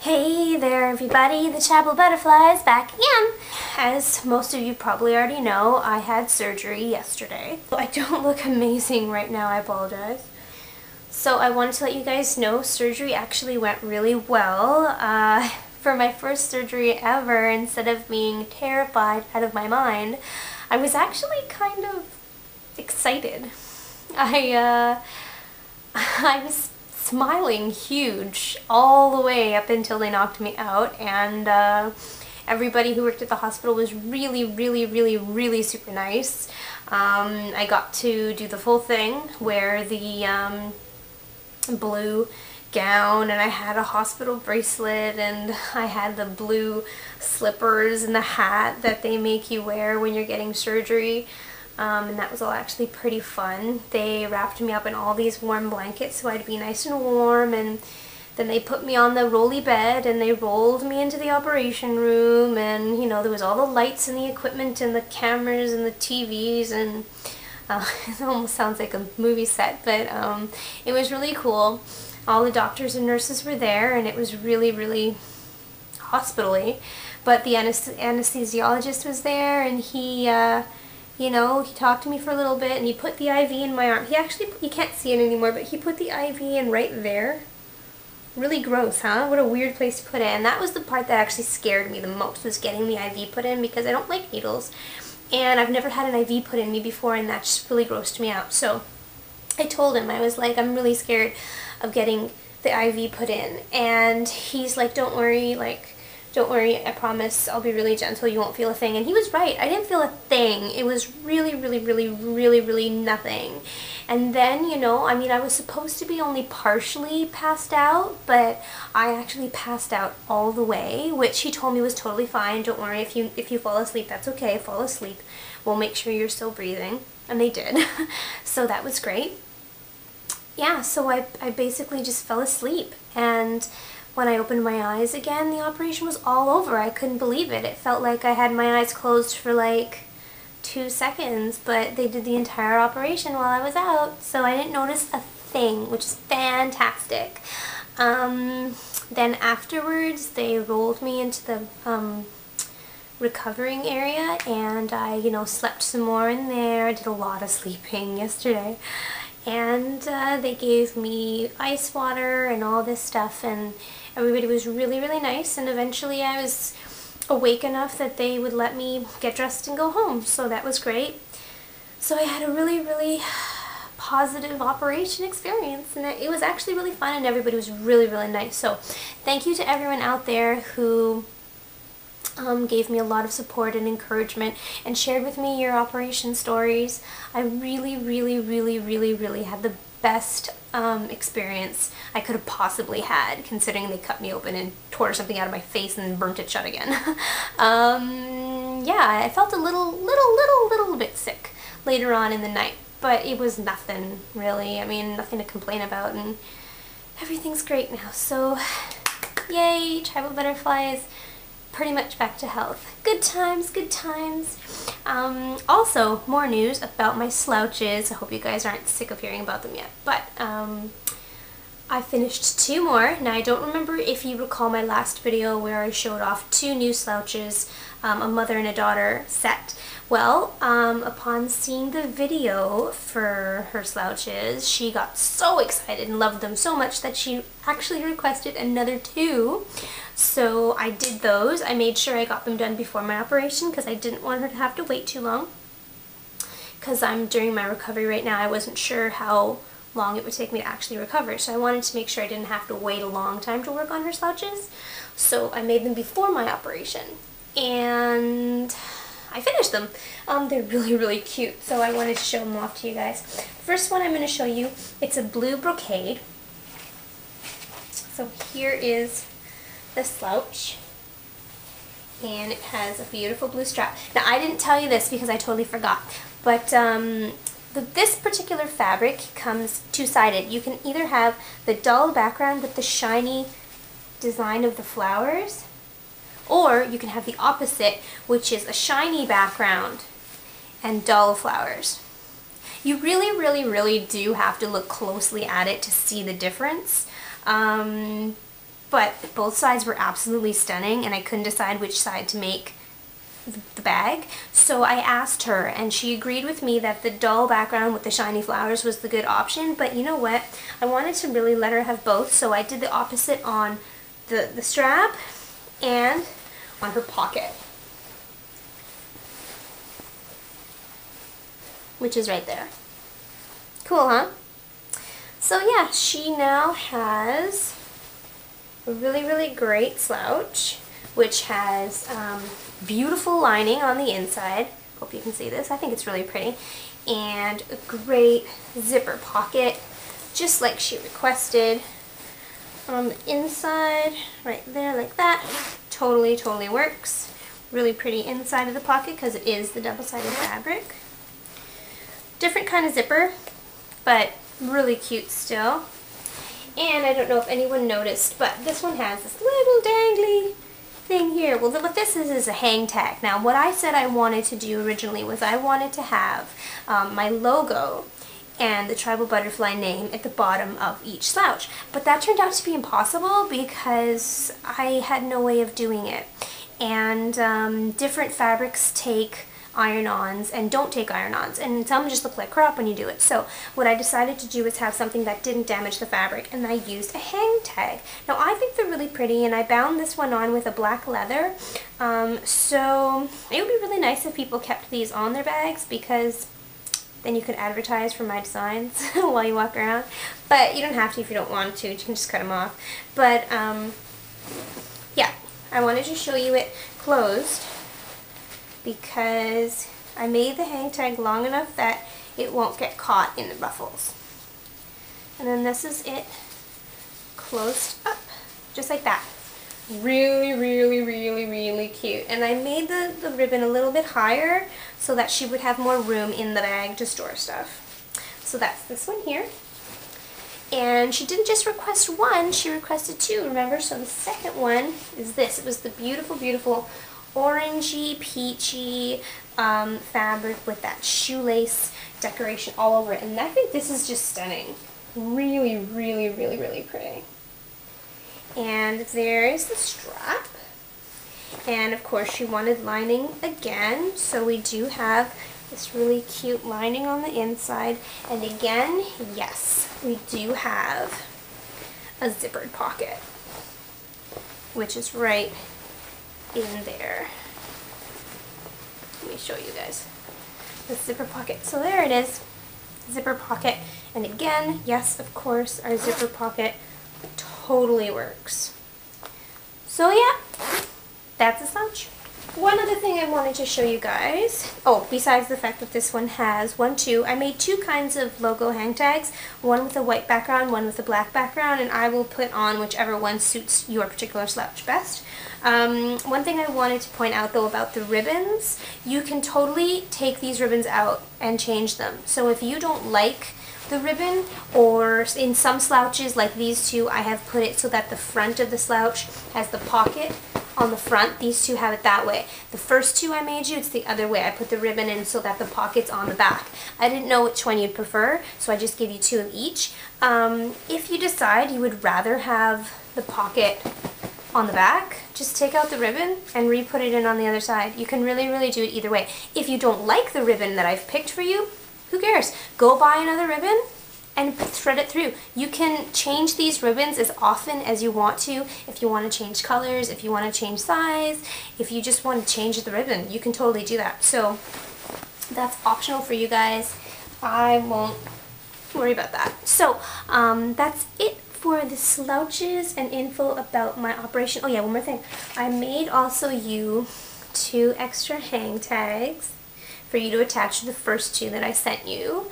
Hey there everybody, the ThetribalButterfly is back again. As most of you probably already know, I had surgery yesterday. I don't look amazing right now, I apologize. So I wanted to let you guys know surgery actually went really well. For my first surgery ever, instead of being terrified out of my mind, I was actually kind of excited. I was smiling huge all the way up until they knocked me out, and everybody who worked at the hospital was really super nice. I got to do the full thing, wear the blue gown, and I had a hospital bracelet, and I had the blue slippers and the hat that they make you wear when you're getting surgery. And that was all actually pretty fun. They wrapped me up in all these warm blankets so I'd be nice and warm, and then they put me on the rolly bed and they rolled me into the operation room, and you know, there was all the lights and the equipment and the cameras and the TVs, and it almost sounds like a movie set, but it was really cool. All the doctors and nurses were there, and it was really hospital-y, but the anesthesiologist was there, and he you know, he talked to me for a little bit, and he put the IV in my arm. He actually, you can't see it anymore, but he put the IV in right there. Really gross, huh? What a weird place to put it. And that was the part that actually scared me the most, was getting the IV put in, because I don't like needles. And I've never had an IV put in me before, and that just really grossed me out. So I told him, I was like, I'm really scared of getting the IV put in. And he's like, don't worry, don't worry, I promise I'll be really gentle, you won't feel a thing. And he was right, I didn't feel a thing. It was really nothing. And then, you know, I mean, I was supposed to be only partially passed out, but I actually passed out all the way, which he told me was totally fine. Don't worry, if you fall asleep, that's okay, fall asleep. We'll make sure you're still breathing. And they did. So that was great. Yeah, so I basically just fell asleep, and when I opened my eyes again, the operation was all over. I couldn't believe it. It felt like I had my eyes closed for like 2 seconds, but they did the entire operation while I was out, so I didn't notice a thing, which is fantastic. Then afterwards, they rolled me into the recovering area, and I, you know, slept some more in there. I did a lot of sleeping yesterday. And they gave me ice water and all this stuff, and everybody was really nice, and eventually I was awake enough that they would let me get dressed and go home, so that was great. So I had a really positive operation experience, and it was actually really fun, and everybody was really nice. So thank you to everyone out there who gave me a lot of support and encouragement and shared with me your operation stories. I really had the best experience I could have possibly had, considering they cut me open and tore something out of my face and burnt it shut again. Yeah, I felt a little bit sick later on in the night, but it was nothing really. I mean, nothing to complain about, and everything's great now. So yay, tribal butterflies. Pretty much back to health. Good times, good times. Also, more news about my slouches. I hope you guys aren't sick of hearing about them yet, but I finished 2 more. Now, I don't remember if you recall my last video where I showed off 2 new slouches, a mother and a daughter set. Well, upon seeing the video for her slouches, she got so excited and loved them so much that she actually requested another 2. So I did those. I made sure I got them done before my operation because I didn't want her to have to wait too long. Because I'm during my recovery right now, I wasn't sure how long it would take me to actually recover. So I wanted to make sure I didn't have to wait a long time to work on her slouches. So I made them before my operation. And I finished them. They're really cute, so I wanted to show them off to you guys. First one I'm going to show you, it's a blue brocade. So here is the slouch, and it has a beautiful blue strap. Now, I didn't tell you this because I totally forgot, but this particular fabric comes 2-sided. You can either have the dull background with the shiny design of the flowers, or you can have the opposite, which is a shiny background and dull flowers. You really do have to look closely at it to see the difference. but both sides were absolutely stunning and I couldn't decide which side to make the bag. So I asked her and she agreed with me that the dull background with the shiny flowers was the good option, but you know what? I wanted to really let her have both, so I did the opposite on the strap and on her pocket, which is right there. Cool, huh? So yeah, she now has a really, really great slouch, which has beautiful lining on the inside. Hope you can see this. I think it's really pretty. And a great zipper pocket, just like she requested. On the inside, right there like that. Totally, totally works. Really pretty inside of the pocket because it is the double-sided fabric. Different kind of zipper, but really cute still. And I don't know if anyone noticed, but this one has this little dangly thing here. Well, what this is a hang tag. Now, what I said I wanted to do originally was I wanted to have my logo and the Tribal Butterfly name at the bottom of each slouch. But that turned out to be impossible because I had no way of doing it. And different fabrics take iron-ons and don't take iron-ons, and some just look like crap when you do it. So what I decided to do is have something that didn't damage the fabric, and I used a hang tag. Now I think they're really pretty, and I bound this one on with a black leather. So it would be really nice if people kept these on their bags, because then you could advertise for my designs while you walk around. But you don't have to if you don't want to. You can just cut them off. But yeah, I wanted to show you it closed because I made the hang tag long enough that it won't get caught in the ruffles. And then this is it closed up, just like that. Really, really, really, really cute. And I made the ribbon a little bit higher so that she would have more room in the bag to store stuff. So that's this one here. And she didn't just request one, she requested two, remember? So the second one is this. It was the beautiful, beautiful orangey, peachy fabric with that shoelace decoration all over it. And I think this is just stunning. Really, really, really, really pretty. And there's the strap. And of course she wanted lining again, so we do have this really cute lining on the inside. And again, yes, we do have a zippered pocket, which is right in there. Let me show you guys the zipper pocket. So there it is, zipper pocket. And again, yes, of course, our zipper pocket totally works. So yeah, that's a slouch. One other thing I wanted to show you guys, besides the fact that this one has I made two kinds of logo hang tags, one with a white background, one with a black background, and I will put on whichever one suits your particular slouch best. One thing I wanted to point out though about the ribbons, you can totally take these ribbons out and change them. So if you don't like the ribbon, or in some slouches like these two, I have put it so that the front of the slouch has the pocket on the front. These two have it that way. The first two I made you, it's the other way. I put the ribbon in so that the pocket's on the back. I didn't know which one you'd prefer, so I just gave you two of each. If you decide you would rather have the pocket on the back, just take out the ribbon and re-put it in on the other side. You can really, really do it either way. If you don't like the ribbon that I've picked for you, who cares? Go buy another ribbon and thread it through. You can change these ribbons as often as you want to. If you want to change colors, if you want to change size, if you just want to change the ribbon, you can totally do that. So that's optional for you guys. I won't worry about that. So that's it for the slouches and info about my operation. Oh yeah, one more thing. I made also you two extra hang tags for you to attach to the first two that I sent you.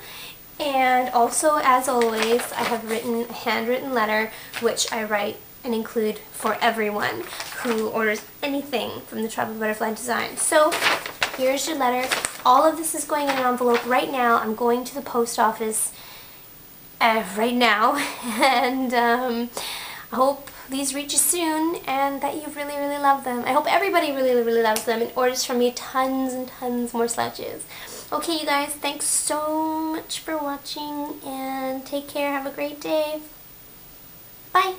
And also, as always, I have written a handwritten letter which I write and include for everyone who orders anything from the Tribal Butterfly Designs. So here's your letter. All of this is going in an envelope right now. I'm going to the post office right now, and I hope these reach you soon and that you really, really love them. I hope everybody really, really loves them and orders from me tons and tons more slouches. Okay, you guys, thanks so much for watching, and take care. Have a great day. Bye.